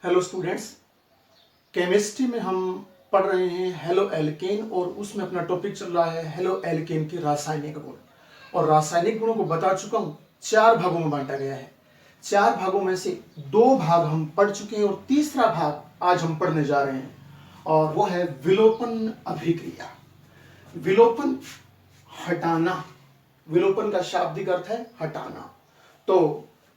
Hello students, chemistry में हम पढ़ रहे हैं हेलो एल्केन और उसमें अपना टॉपिक चल रहा है हेलो एल्केन के रासायनिक गुण। और रासायनिक गुणों को बता चुका हूँ, 4 भागों में बांटा गया है। 4 भागों में से 2 भाग हम पढ़ चुके हैं और तीसरा भाग आज हम पढ़ने जा रहे हैं और वो है विलोपन अभिक्रिया। विलोपन हटाना, विलोपन का शाब्दिक अर्थ है हटाना। तो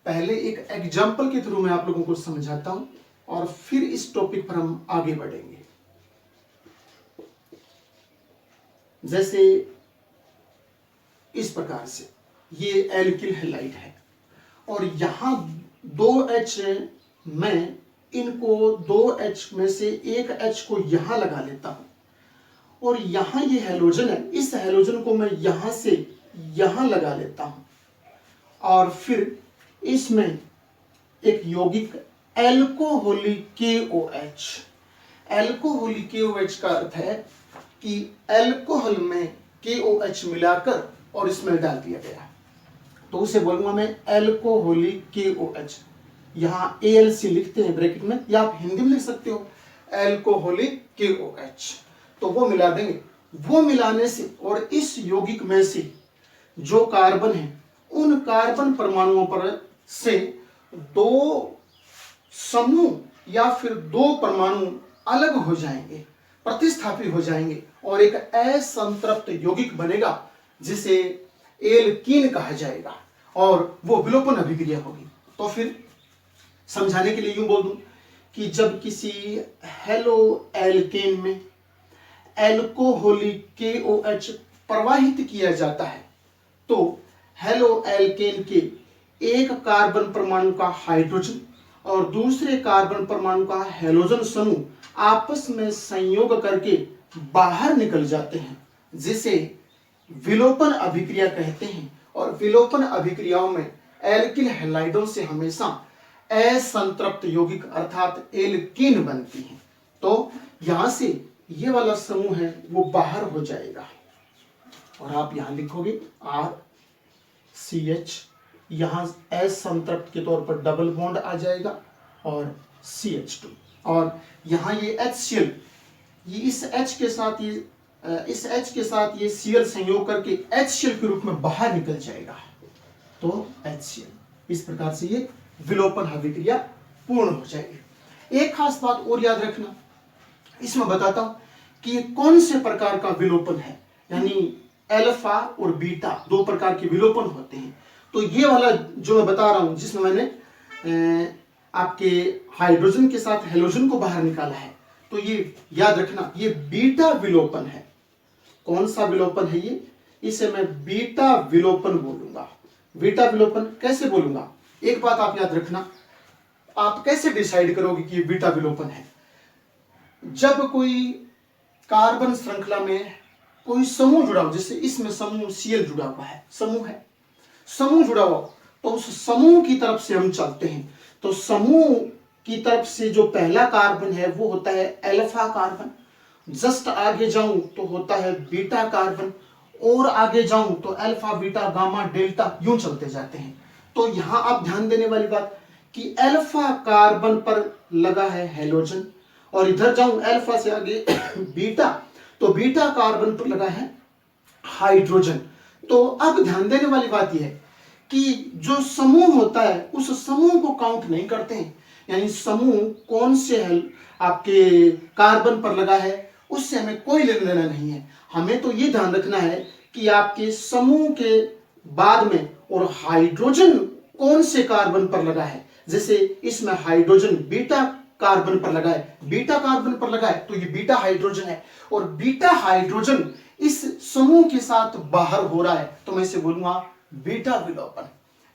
पहले एक एग्जाम्पल के थ्रू मैं आप लोगों को समझाता हूं और फिर इस टॉपिक पर हम आगे बढ़ेंगे। जैसे इस प्रकार से ये एल्किल हैलाइड है और यहां 2H मैं इनको 2H में से एक H को यहां लगा लेता हूं और यहां ये हैलोजन है, इस हैलोजन को मैं यहां से यहां लगा लेता हूं और फिर इसमें एक यौगिक एल्कोहलिक KOH। एल्कोहलिक KOH का अर्थ है कि एल्कोहल में KOH मिलाकर और इसमें डाल दिया गया, तो उसे बोलूंगा मैं एल्कोहलिक KOH। यहां ALC लिखते हैं ब्रैकेट में, या आप हिंदी में लिख सकते हो एल्कोहलिक KOH। तो वो मिला देंगे। वो मिलाने से और इस यौगिक में से जो कार्बन है उन कार्बन परमाणुओं पर से 2 समूह या फिर 2 परमाणु अलग हो जाएंगे, प्रतिस्थापित हो जाएंगे और एक असंतृप्त यौगिक बनेगा जिसे एल्कीन कहा जाएगा और वो विलोपन अभिक्रिया होगी। तो फिर समझाने के लिए यूं बोल दूं कि जब किसी हेलो एल्केन में एल्कोहलिक KOH प्रवाहित किया जाता है तो हेलो एल्केन के एक कार्बन परमाणु का हाइड्रोजन और दूसरे कार्बन परमाणु का हैलोजन समूह आपस में संयोग करके बाहर निकल जाते हैं, जिसे विलोपन अभिक्रिया कहते हैं। और विलोपन अभिक्रियाओं में एल्किल हैलाइडों से हमेशा असंतृप्त यौगिक अर्थात एल्कीन बनती हैं। तो यहां से ये वाला समूह है वो बाहर हो जाएगा और आप यहां लिखोगे RCH, यहां असंतृप्त के तौर पर डबल बॉन्ड आ जाएगा और CH2 और यहां ये HCl, ये इस H के साथ ये Cl संयोग करके HCl के रूप में बाहर निकल जाएगा, तो HCl। इस प्रकार से ये विलोपन अभिक्रिया पूर्ण हो जाएगी। एक खास बात और याद रखना, इसमें बताता हूं कि ये कौन से प्रकार का विलोपन है, यानी अल्फा और बीटा 2 प्रकार के विलोपन होते हैं। तो ये वाला जो मैं बता रहा हूं जिसमें मैंने आपके हाइड्रोजन के साथ हेलोजन को बाहर निकाला है, तो ये याद रखना ये बीटा विलोपन है। कौन सा विलोपन है ये? इसे मैं बीटा विलोपन बोलूंगा। बीटा विलोपन कैसे बोलूंगा? एक बात आप याद रखना, आप कैसे डिसाइड करोगे कि ये बीटा विलोपन है? जब कोई कार्बन श्रृंखला में कोई समूह जुड़ा हो, जैसे इसमें समूह Cl जुड़ा हुआ है, समूह जुड़ा हुआ, तो उस समूह की तरफ से हम चलते हैं। तो समूह की तरफ से जो पहला कार्बन है वो होता है अल्फा कार्बन, जस्ट आगे जाऊं तो होता है बीटा कार्बन, और आगे जाऊं तो अल्फा बीटा गामा डेल्टा यूं चलते जाते हैं। तो यहां आप ध्यान देने वाली बात कि अल्फा कार्बन पर लगा है हेलोजन और इधर जाऊं अल्फा से आगे बीटा, तो बीटा कार्बन पर लगा है हाइड्रोजन। तो अब ध्यान देने वाली बात यह है कि जो समूह होता है उस समूह को काउंट नहीं करते हैं, यानी समूह कौन से है आपके कार्बन पर लगा है उससे हमें कोई लेना देना नहीं है। हमें तो ये ध्यान रखना है कि आपके समूह के बाद में और हाइड्रोजन कौन से कार्बन पर लगा है। जैसे इसमें हाइड्रोजन बीटा कार्बन पर लगा है, बीटा कार्बन पर लगा है तो ये बीटा हाइड्रोजन है और बीटा हाइड्रोजन इस समूह के साथ बाहर हो रहा है, तो मैं इसे बोलूंगा बीटा विलोपन।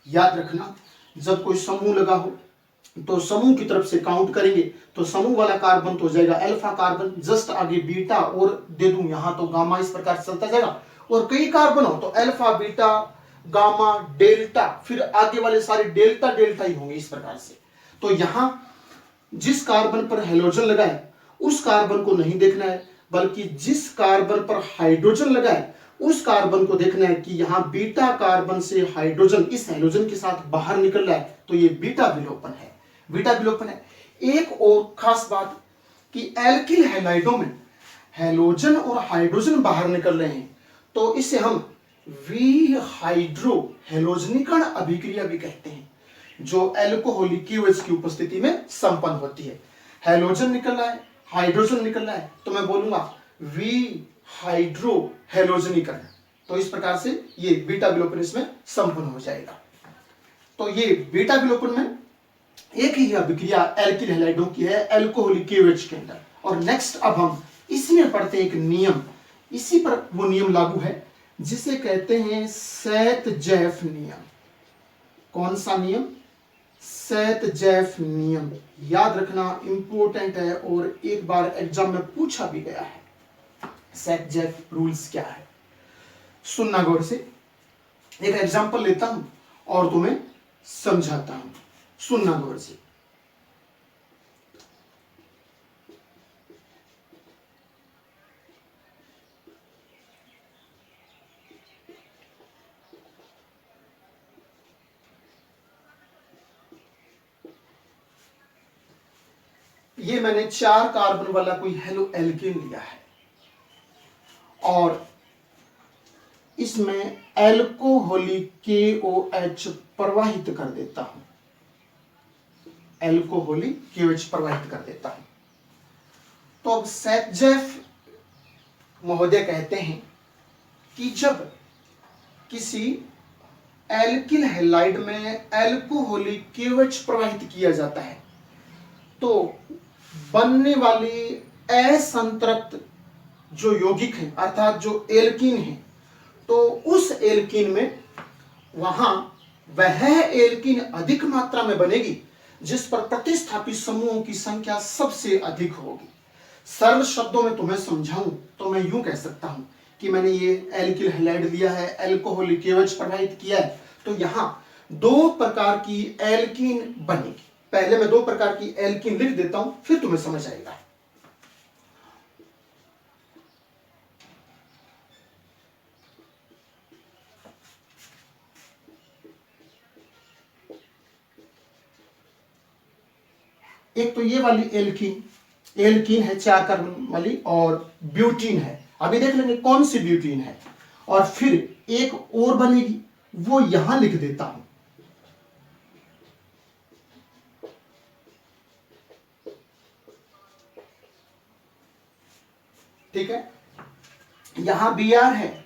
याद रखना, जब कोई समूह लगा हो तो समूह की तरफ से काउंट करेंगे तो समूह वाला कार्बन तो हो जाएगा अल्फा कार्बन, जस्ट आगे बीटा और दे दूं यहां तो गामा, इस प्रकार से चलता जाएगा। और कई कार्बन हो तो अल्फा बीटा गामा डेल्टा, फिर आगे वाले सारे डेल्टा डेल्टा ही होंगे इस प्रकार से। तो यहां जिस कार्बन पर हेलोजन लगा है उस कार्बन को नहीं देखना है, बल्कि जिस कार्बन पर हाइड्रोजन लगा है उस कार्बन को देखना है कि यहां बीटा कार्बन से हाइड्रोजन इस हाइड्रोजन के साथ बाहर निकल रहा है, तो ये बीटा विलोपन है। बीटा विलोपन है। एक और खास बात कि एल्किल हैलाइडों में हैलोजन और हाइड्रोजन बाहर निकल रहे हैं, तो इसे हम विहाइड्रो हैलोजनीकरण अभिक्रिया भी कहते हैं, जो एल्कोहलिक KOH की उपस्थिति में संपन्न होती है। हैलोजन निकल रहा है, हाइड्रोजन निकल रहा है, तो मैं बोलूंगा विहाइड्रो हैलोजनीकरण। तो इस प्रकार से ये बीटा विलोपन इसमें संपन्न हो जाएगा। तो ये बीटा विलोपन में एक ही अभिक्रिया एल्किल हैलाइडों की है एल्कोहलिक KOH के अंदर। और नेक्स्ट अब हम इसमें पढ़ते हैं एक नियम, इसी पर वो नियम लागू है जिसे कहते हैं सैत-जैफ नियम। कौन सा नियम? सैत-जैफ नियम। याद रखना इंपॉर्टेंट है और एक बार एग्जाम में पूछा भी गया है। सैत-जैफ रूल्स क्या है, सुनना गौर से। एक एग्जांपल लेता हूं और तुम्हें समझाता हूं, सुनना गौर से। ये मैंने 4 कार्बन वाला कोई हेलो एल्केन लिया है और इसमें एल्कोहलिक KOH प्रवाहित कर देता हूं, एल्कोहलिक KOH प्रवाहित कर देता हूं। तो अब सैत-जैफ महोदय कहते हैं कि जब किसी एल्किल हैलाइड में एल्कोहलिक KOH प्रवाहित किया जाता है तो बनने वाली असंतृप्त जो यौगिक है अर्थात जो एल्कीन है, तो उस एल्कीन में वहां वह एल्कीन अधिक मात्रा में बनेगी जिस पर प्रतिस्थापित समूहों की संख्या सबसे अधिक होगी। सरल शब्दों में तुम्हें समझाऊं तो मैं यूं कह सकता हूं कि मैंने ये एल्किल हैलाइड लिया है, एल्कोहलिक KOH प्रवाहित किया है, तो यहां 2 प्रकार की एल्कीन बनेगी। पहले मैं 2 प्रकार की एल्कीन लिख देता हूं, फिर तुम्हें समझ आएगा। एक तो ये वाली एल्कीन है 4 कार्बन वाली, और ब्यूटीन है। अभी देख लेंगे कौन सी ब्यूटीन है। और फिर एक और बनेगी, वो यहां लिख देता हूं। ठीक है, यहां Br है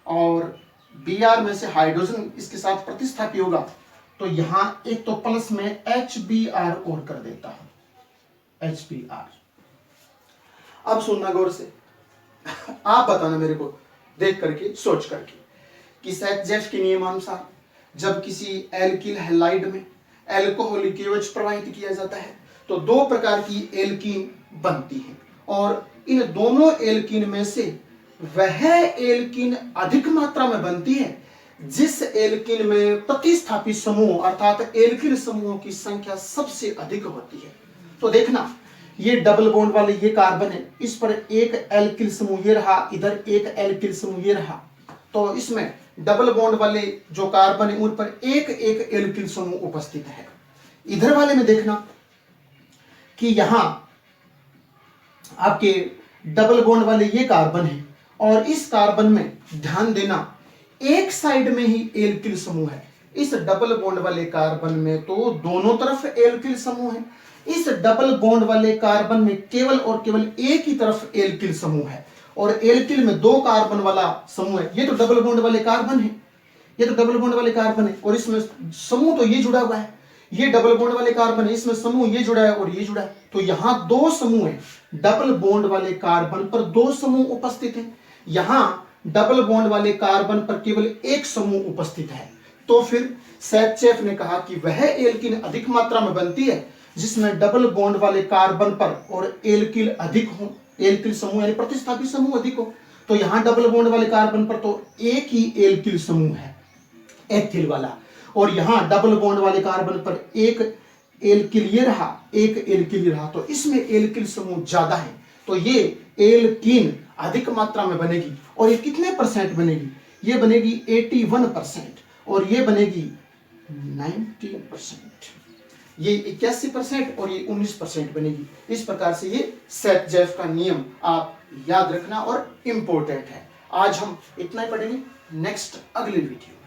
और Br में से हाइड्रोजन इसके साथ प्रतिस्थापी होगा, तो यहां एक तो प्लस में HBr और कर देता हूं, HBr। अब सुनना गौर से, आप बताना मेरे को देख करके, सोच करके, कि सैत-जैफ के नियमानुसार जब किसी एल्किल हैलाइड में एल्कोहलिक KOH प्रवाहित किया जाता है तो 2 प्रकार की एल्कीन बनती है और इन दोनों एल्कीन में से वह एल्कीन अधिक मात्रा में बनती है जिस एल्कीन में प्रतिस्थापित समूह अर्थात एल्किल समूहों की संख्या सबसे अधिक होती है। तो देखना, ये डबल बॉन्ड वाले ये कार्बन है, इस पर एक एल्किल समूह ये रहा, इधर एक एल्किल समूह ये रहा, तो इसमें डबल बॉन्ड वाले जो कार्बन है उन पर एक एक एल्किल समूह उपस्थित है। इधर वाले में देखना कि यहां आपके डबल बॉन्ड वाले ये कार्बन है और इस कार्बन में ध्यान देना एक साइड में ही एल्किल समूह है। इस डबल बॉन्ड वाले कार्बन में तो दोनों तरफ एल्किल समूह है, इस डबल बॉन्ड वाले कार्बन में केवल और केवल एक ही तरफ एल्किल समूह है और एल्किल में 2 कार्बन वाला समूह है। ये तो डबल बॉन्ड वाले कार्बन है, ये तो डबल बॉन्ड वाले कार्बन है और इसमें समूह तो ये जुड़ा हुआ है, ये डबल बॉन्ड वाले कार्बन है, इसमें समूह ये जुड़ा है और ये जुड़ा है, तो यहां 2 समूह है। डबल बॉन्ड वाले कार्बन पर 2 समूह उपस्थित हैं, यहां डबल बॉन्ड वाले कार्बन पर केवल एक समूह उपस्थित है। तो फिर सैत-जैफ ने कहा कि वह एल्कीन अधिक मात्रा में बनती है जिसमें डबल बॉन्ड वाले कार्बन पर और एल्किल अधिक हो, एल्किल समूह यानी प्रतिस्थापित समूह अधिक हो। तो यहां डबल बॉन्ड वाले कार्बन पर तो एक ही एल्किल समूह है, एथिल वाला, और यहां डबल बॉन्ड वाले कार्बन पर एक एल्किल ये रहा, एक एल्किल रहा, तो इसमें एल्किल समूह ज्यादा है, तो ये एल्कीन अधिक मात्रा में बनेगी। और ये कितने % बनेगी? ये बनेगी 81% और ये बनेगी 19%। ये 81% और ये 19% बनेगी। इस प्रकार से ये सेट-जेफ का नियम आप याद रखना और इम्पोर्टेंट है। आज हम इतना ही पढ़ेंगे, नेक्स्ट अगले वीडियो।